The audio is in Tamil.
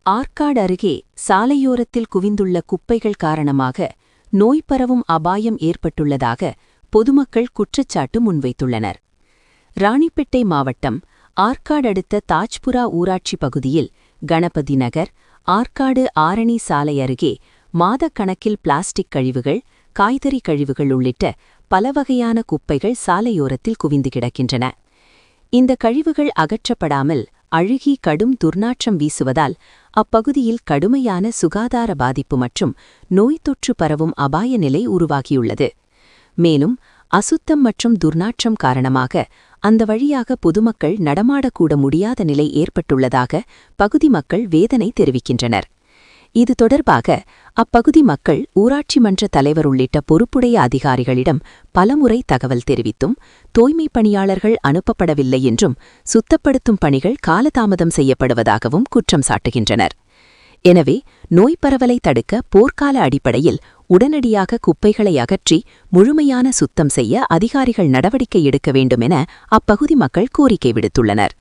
ஆற்காடு அருகே சாலையோரத்தில் குவிந்துள்ள குப்பைகள் காரணமாக நோய் பரவும் அபாயம் ஏற்பட்டுள்ளதாக பொதுமக்கள் குற்றச்சாட்டு முன்வைத்துள்ளனர். ராணிப்பேட்டை மாவட்டம் ஆற்காடு அடுத்த தாஜ்புரா ஊராட்சி பகுதியில் கணபதி நகர், ஆற்காடு ஆரணி சாலை அருகே மாதக்கணக்கில் பிளாஸ்டிக் கழிவுகள், காய்கறி கழிவுகள் உள்ளிட்ட பல வகையான குப்பைகள் சாலையோரத்தில் குவிந்து கிடக்கின்றன. இந்த கழிவுகள் அகற்றப்படாமல் அழுகி கடும் துர்நாற்றம் வீசுவதால் அப்பகுதியில் கடுமையான சுகாதார பாதிப்பு மற்றும் நோய் தொற்று பரவும் அபாய நிலை உருவாகியுள்ளது. மேலும் அசுத்தம் மற்றும் துர்நாற்றம் காரணமாக அந்த வழியாக பொதுமக்கள் நடமாடக்கூட முடியாத நிலை ஏற்பட்டுள்ளதாக பகுதி மக்கள் வேதனை தெரிவிக்கின்றனர். இது தொடர்பாக அப்பகுதி மக்கள் ஊராட்சி மன்ற தலைவர் உள்ளிட்ட பொறுப்புடைய அதிகாரிகளிடம் பலமுறை தகவல் தெரிவித்தும் தூய்மைப் பணியாளர்கள் அனுப்பப்படவில்லை என்றும் சுத்தப்படுத்தும் பணிகள் காலதாமதம் செய்யப்படுவதாகவும் குற்றம் சாட்டுகின்றனர். எனவே நோய் பரவலை தடுக்க போர்க்கால அடிப்படையில் உடனடியாக குப்பைகளை அகற்றி முழுமையான சுத்தம் செய்ய அதிகாரிகள் நடவடிக்கை எடுக்க வேண்டும் என அப்பகுதி மக்கள் கோரிக்கை விடுத்துள்ளனர்.